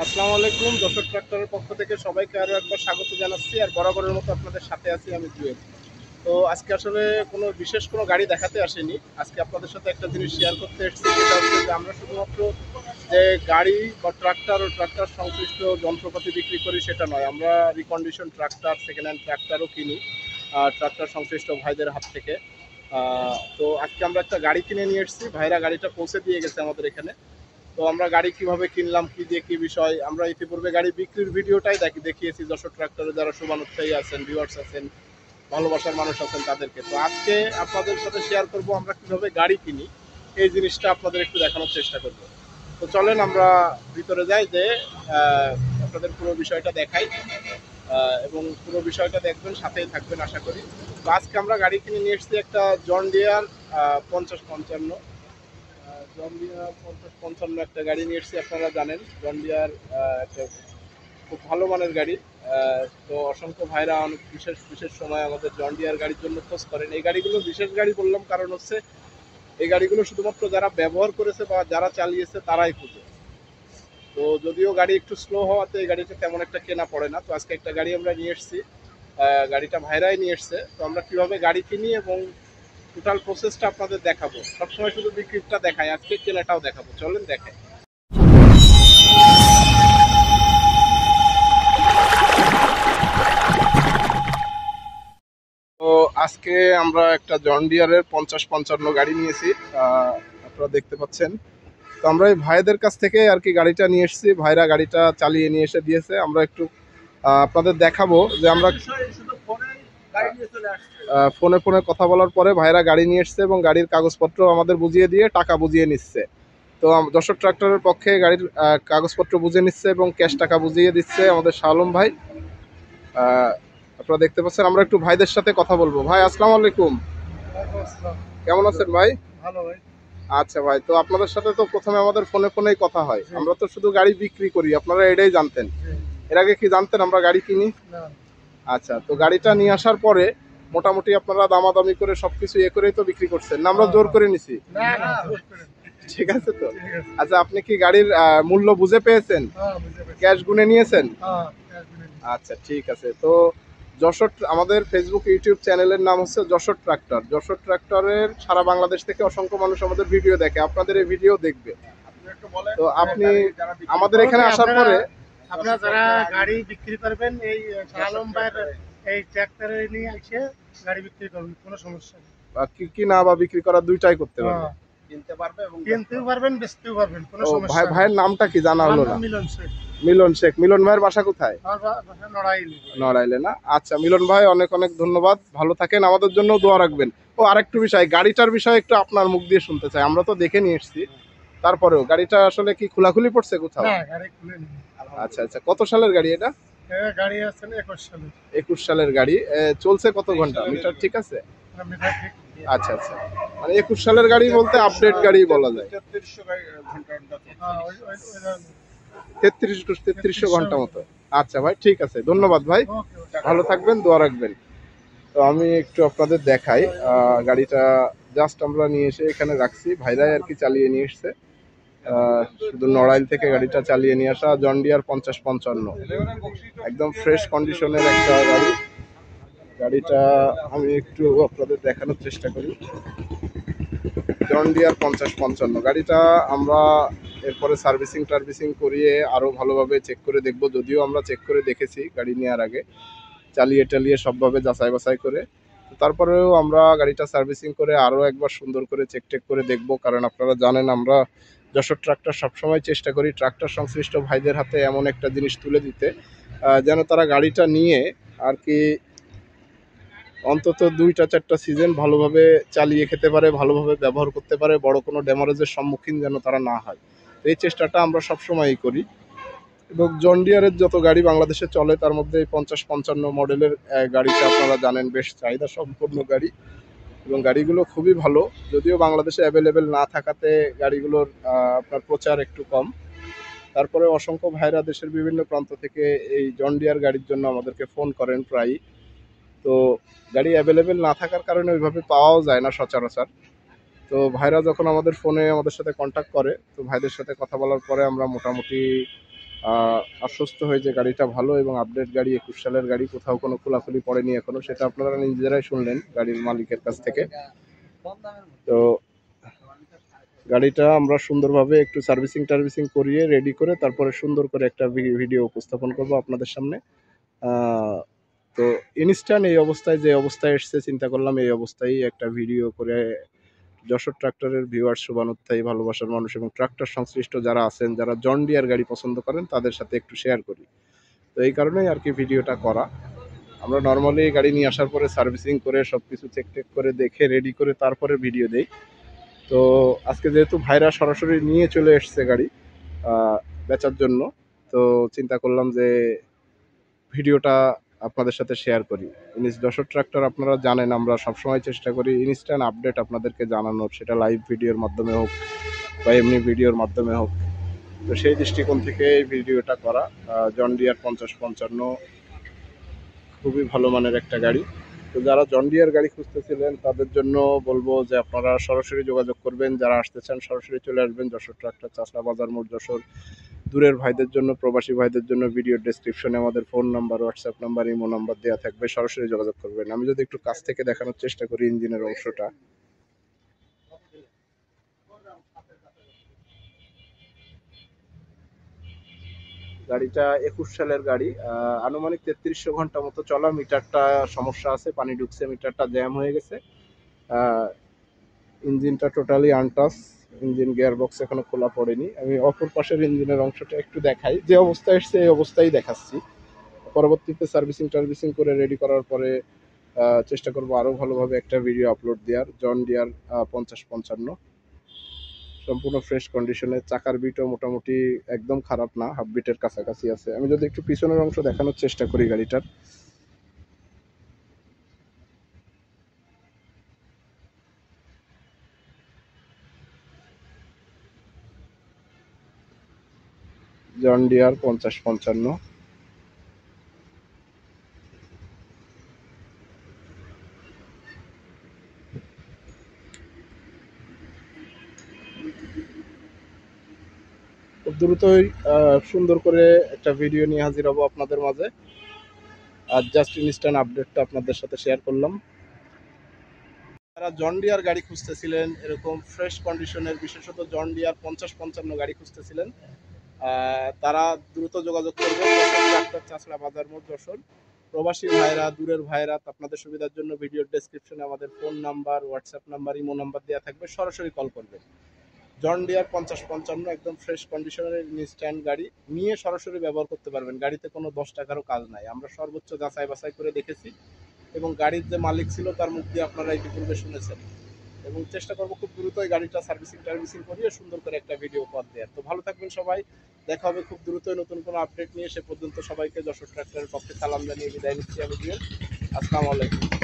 আসসালামু আলাইকুম। যশোর ট্রাক্টরের পক্ষ থেকে সবাইকে আরও একবার স্বাগত জানাচ্ছি। আর বরাবরের মতো আপনাদের সাথে আছি আমি জুয়েল। তো আজকে আসলে কোনো বিশেষ কোনো গাড়ি দেখাতে আসেনি। আজকে আপনাদের সাথে একটা জিনিস শেয়ার করতে এসেছি, সেটা হচ্ছে যে আমরা শুধুমাত্র যে গাড়ি বা ট্রাক্টর ও ট্রাক্টর সংশ্লিষ্ট যন্ত্রপাতি বিক্রি করি সেটা নয়, আমরা রিকন্ডিশন ট্রাক্টর, সেকেন্ড হ্যান্ড ট্রাক্টরও কিনি ট্রাক্টর সংশ্লিষ্ট ভাইদের হাত থেকে। তো আজকে আমরা একটা গাড়ি কিনে নিয়ে এসেছি, ভাইরা গাড়িটা পৌঁছে দিয়ে গেছে আমাদের এখানে। তো আমরা গাড়ি কিভাবে কিনলাম, কি দিয়ে কি বিষয়, আমরা ইতিপূর্বে গাড়ি বিক্রির ভিডিওটাই দেখিয়েছি যশোর ট্রাক্টরে যারা শুভানুৎসাহী আছেন, ভিউয়ার্স আছেন, ভালোবাসার মানুষ আছেন তাদেরকে। তো আজকে আপনাদের সাথে শেয়ার করব আমরা কিভাবে গাড়ি কিনি, এই জিনিসটা আপনাদের একটু দেখানোর চেষ্টা করব। তো চলেন আমরা ভিতরে যাই, যে আপনাদের পুরো বিষয়টা দেখাই এবং পুরো বিষয়টা দেখবেন, সাথেই থাকবেন আশা করি। তো আজকে আমরা গাড়ি কিনে নিয়ে এসেছি একটা জন ডিয়ার 5055। জন ডিয়ার 5055 একটা গাড়ি নিয়ে এসেছি। আপনারা জানেন জন ডিয়ার একটা খুব ভালো মানের গাড়ি। তো অসংখ্য ভাইরা অনেক বিশেষ বিশেষ সময় আমাদের জন ডিয়ার গাড়ির জন্য খোঁজ করেন। এই গাড়িগুলো বিশেষ গাড়ি বললাম কারণ হচ্ছে এই গাড়িগুলো শুধুমাত্র যারা ব্যবহার করেছে বা যারা চালিয়েছে তারাই খুঁজে। তো যদিও গাড়ি একটু স্লো হওয়াতে এই গাড়িটা তেমন একটা কেনা পড়ে না। তো আজকে একটা গাড়ি আমরা নিয়ে এসেছি, গাড়িটা ভাইরাই নিয়ে এসছে। তো আমরা কিভাবে গাড়ি কিনি এবং টোটাল প্রসেসটা আপনাদের দেখাবো। সবসময় শুধু বিক্রিটা দেখাই, আজকে কেনাটাও দেখাবো, চলেন দেখাই। তো আজকে আমরা একটা জন ডিয়ারের 5055 গাড়ি নিয়েছি, আপনারা দেখতে পাচ্ছেন। তো আমরা এই ভাইদের কাছ থেকে আর কি গাড়িটা নিয়ে এসেছি, ভাইরা গাড়িটা চালিয়ে নিয়ে এসে দিয়েছে। আমরা একটু আপনাদের দেখাবো যে আমরা ফোনে ফোনে কথা বলার পরে ভাইরা গাড়ি নিয়ে এসছে এবং গাড়ির কাগজপত্র আমাদের বুঝিয়ে দিয়ে টাকা বুঝিয়ে নিচ্ছে। তো যশোর ট্রাক্টরের পক্ষে গাড়ির কাগজপত্র বুঝিয়ে নিচ্ছে এবং ক্যাশ টাকা বুঝিয়ে দিচ্ছে আমাদের শাহ আলম ভাই। আপনারা দেখতে পাচ্ছেন। আমরা একটু ভাইদের সাথে কথা বলবো। ভাই আসসালামু আলাইকুম, কেমন আছেন ভাই? ভালো ভাই। আচ্ছা ভাই, তো আপনাদের সাথে তো প্রথমে আমাদের ফোনে ফোনেই কথা হয়। আমরা তো শুধু গাড়ি বিক্রি করি, আপনারা এটাই জানতেন। এর আগে কি জানতেন আমরা গাড়ি কিনি? আচ্ছা, তো গাড়িটা নিয়ে আসার পরে মোটামুটি আপনারা দামাদামি করে সবকিছু ইয়ে করেই তো বিক্রি করছেন না? আমরা জোর করে নিছি? ঠিক আছে তো। আচ্ছা, আপনি কি গাড়ির মূল্য বুঝে পেয়েছেন? ক্যাশ গুনে নিয়েছেন? আচ্ছা ঠিক আছে। তো যশোর, আমাদের ফেসবুক ইউটিউব চ্যানেলের নাম হচ্ছে যশোর ট্রাক্টর। যশোর ট্রাক্টরের সারা বাংলাদেশ থেকে অসংখ্য মানুষ আমাদের ভিডিও দেখে, আপনাদের এই ভিডিও দেখবে। তো আপনি আমাদের এখানে আসার পরে আপনারা যারা গাড়ি বিক্রি করবেন এই আলম ভাইয়ের এই ট্রাক্টরে নিয়ে এসে গাড়ি বিক্রি করবেন, কোনো সমস্যা নেই। কি না বা বিক্রি করা দুইটাই করতে পারবে, কিনতেও পারবেন বেচতেও পারবেন, কোনো সমস্যা ভাই নেই। ভাইয়ের নামটা কি জানা হলো না? মিলন শেখ। মিলন শেখ। মিলন ভাইয়ের বাসা কোথায়? আমার বাসা নড়াইলে। নড়াইলে না? আচ্ছা মিলন ভাই, অনেক অনেক ধন্যবাদ, ভালো থাকেন, আমাদের জন্য দোয়া রাখবেন। ও আরেকটু বিষয়, গাড়িটার বিষয়ে একটু আপনার মুখ দিয়ে শুনতে চাই। আমরা তো দেখে নিয়ে এসেছি, তারপরেও গাড়িটা আসলে কি খোলাখুলি পড়ছে কোথাও? না, গাড়ি খুলে নিন। আচ্ছা আচ্ছা, কত সালের গাড়ি এটা? গাড়ি আছে 21 সালে। 21 সালের গাড়ি। চলছে কত ঘন্টা? মিটার ঠিক আছে? মিটার ঠিক। আচ্ছা আচ্ছা, মানে 21 সালের গাড়ি বলতে আপডেট গাড়ি বলা যায়। 3300 ঘন্টা মতো। আচ্ছা ভাই, ঠিক আছে, ধন্যবাদ ভাই, ভালো থাকবেন, দোয়া রাখবেন। তো আমি একটু আপনাদের দেখাই, গাড়িটা জাস্ট আমরা নিয়ে এসে এখানে রাখছি, ভাইরাই আর কি চালিয়ে নিয়ে এসছে। শুধু নড়াইল থেকে গাড়িটা চালিয়ে নিয়ে আসা জন ডিয়ার 5055, একদম ফ্রেশ কন্ডিশনের একটা গাড়ি। গাড়িটা আমি একটু আপনাদের দেখানোর চেষ্টা করি। জন ডিয়ার 5055 গাড়িটা আমরা এরপরে সার্ভিসিং করিয়ে আরও ভালোভাবে চেক করে দেখব। যদিও আমরা চেক করে দেখেছি গাড়ি নেওয়ার আগে, চালিয়ে টালিয়ে সবভাবে যাচাই বাছাই করে। তারপরেও আমরা গাড়িটা সার্ভিসিং করে আরও একবার সুন্দর করে চেক টেক করে দেখব, কারণ আপনারা জানেন আমরা যশোর ট্রাক্টর সবসময় চেষ্টা করি ট্রাক্টর সংশ্লিষ্ট ভাইদের হাতে এমন একটা জিনিস তুলে দিতে যেন তারা গাড়িটা নিয়ে আর কি অন্তত 2-4টা সিজন ভালোভাবে চালিয়ে খেতে পারে, ভালোভাবে ব্যবহার করতে পারে, বড় কোনো ড্যামারেজের সম্মুখীন যেন তারা না হয়। এই চেষ্টাটা আমরা সবসময়ই করি। এবং জন ডিয়ারের যত গাড়ি বাংলাদেশে চলে তার মধ্যে এই 5055 মডেলের গাড়িটা আপনারা জানেন বেশ চাহিদা সম্পন্ন গাড়ি, এবং গাড়িগুলো খুবই ভালো। যদিও বাংলাদেশে অ্যাভেলেবেল না থাকাতে গাড়িগুলোর আপনার প্রচার একটু কম, তারপরে অসংখ্য ভাইরা দেশের বিভিন্ন প্রান্ত থেকে এই জন ডিয়ার গাড়ির জন্য আমাদেরকে ফোন করেন প্রায়ই। তো গাড়ি অ্যাভেলেবেল না থাকার কারণে ওইভাবে পাওয়াও যায় না সচরাচর। তো ভাইরা যখন আমাদের ফোনে আমাদের সাথে কন্ট্যাক্ট করে, তো ভাইদের সাথে কথা বলার পরে আমরা মোটামুটি আশ্বস্ত হয়ে যে গাড়িটা ভালো এবং আপডেট গাড়ি, 21 সালের গাড়ি, কোথাও কোনো খোলাখুলি পড়েনি এখনো, সেটা আপনারা নিজেরাই শুনলেন গাড়ির মালিকের কাছ থেকে। তো গাড়িটা আমরা সুন্দরভাবে একটু সার্ভিসিং করিয়ে রেডি করে তারপরে সুন্দর করে একটা ভিডিও উপস্থাপন করব আপনাদের সামনে। তো ইনস্ট্যান্ট এই অবস্থায়, যে অবস্থায় এসছে, চিন্তা করলাম এই অবস্থায় একটা ভিডিও করে যশোর ট্রাক্টরের ভিউয়ার্স, শুভানুধ্যায়ী, ভালোবাসার মানুষ এবং ট্রাক্টর সংশ্লিষ্ট যারা আছেন, যারা জন ডিয়ার গাড়ি পছন্দ করেন, তাদের সাথে একটু শেয়ার করি। তো এই কারণেই আর কি ভিডিওটা করা। আমরা নর্মালি গাড়ি নিয়ে আসার পরে সার্ভিসিং করে সব কিছু চেক করে দেখে রেডি করে তারপরে ভিডিও দেই। তো আজকে যেহেতু ভাইরা সরাসরি নিয়ে চলে এসছে গাড়ি বেচার জন্য, তো চিন্তা করলাম যে ভিডিওটা আপনাদের সাথে শেয়ার করি। যশোর ট্রাক্টর আপনারা জানেন, আমরা সবসময় চেষ্টা করি ইনস্ট্যান্ট আপডেট আপনাদেরকে জানানোর, সেটা লাইভ ভিডিওর মাধ্যমে হোক বা এমনি ভিডিওর মাধ্যমে হোক। তো সেই দৃষ্টিকোণ থেকে এই ভিডিওটা করা। জন ডিয়ার 5055 খুবই ভালো মানের একটা গাড়ি। তো যারা জন ডিয়ার গাড়ি খুঁজতেছিলেন তাদের জন্য বলবো যে আপনারা সরাসরি যোগাযোগ করবেন, যারা আসতে চান সরাসরি চলে আসবেন যশোর ট্রাক্টর, চাষলা বাজার মোড়, যশোর। দূরের ভাইদের জন্য, প্রবাসী ভাইদের জন্য ভিডিও ডেসক্রিপশনে আমাদের phone number, WhatsApp number, imo number দেওয়া থাকবে, সরাসরি যোগাযোগ করবেন। আমি যদি একটু কাছ থেকে দেখানোর চেষ্টা করি ইঞ্জিনের অংশটা। গাড়িটা 21 সালের গাড়ি, আনুমানিক 3300 ঘন্টা মতো চলা। মিটারটা সমস্যা আছে, পানি ঢুকছে, মিটারটা জ্যাম হয়ে গেছে। ইঞ্জিনটা টোটালি আনটাচ, ইঞ্জিন গিয়ারবক্স এখনো খোলা পড়েনি। আমি অপর পাশের ইঞ্জিনের অংশটা একটু দেখাই, যে অবস্থায় এসছে এই অবস্থায় দেখাচ্ছি। পরবর্তীতে সার্ভিসিং করে রেডি করার পরে চেষ্টা করবো আরও ভালোভাবে একটা ভিডিও আপলোড দেওয়ার। জন ডিয়ার 5055 সম্পূর্ণ ফ্রেশ কন্ডিশনে, চাকার বিটও মোটামুটি একদম খারাপ না, হাফ বিটের কাছাকাছি আছে। আমি যদি একটু পিছনের অংশ দেখানোর চেষ্টা করি গাড়িটার, জন ডিয়ার 5055। খুব দ্রুতই সুন্দর করে একটা ভিডিও নিয়ে হাজির হব আপনাদের মাঝে। আর জাস্ট ইনস্ট্যান্ট আপডেটটা আপনাদের সাথে শেয়ার করলাম। যারা জন ডিয়ার গাড়ি খুঁজতেছিলেন এরকম ফ্রেশ কন্ডিশনের, বিশেষত জন ডিয়ার 5055 গাড়ি খুঁজতেছিলেন, তারা দ্রুত যোগাযোগ করবেন ট্রাক্টর, চাষলা বাজার মোড়, যশোর। প্রবাসী ভাইরা, দূরের ভাইরা, আপনাদের সুবিধার জন্য ভিডিওর ডেসক্রিপশনে আমাদের phone number, WhatsApp number, imo number দেওয়া থাকবে, সরাসরি কল করবেন। জন ডিয়ার 5055 একদম ফ্রেশ কন্ডিশনের ইনস্ট্যান্ট গাড়ি, নিয়ে সরাসরি ব্যবহার করতে পারবেন। গাড়িতে কোনো 10 টাকারও কাজ নাই, আমরা সর্বোচ্চ যাচাই বাছাই করে দেখেছি এবং গাড়ির যে মালিক ছিল তার মুখ দিয়ে আপনারা ইতিপূর্বে শুনেছেন। এবং চেষ্টা করবো খুব দ্রুতই গাড়িটা সার্ভিসিং করিয়ে সুন্দর করে একটা ভিডিও পথ দেওয়ার। তো ভালো থাকবেন সবাই, দেখা হবে খুব দ্রুতই নতুন কোনো আপডেট নিয়ে। সে পর্যন্ত সবাইকে যশোর ট্রাক্টরের পক্ষে সালাম জানিয়ে বিদায় নিচ্ছি আমি জুয়েল। আসসালামু আলাইকুম।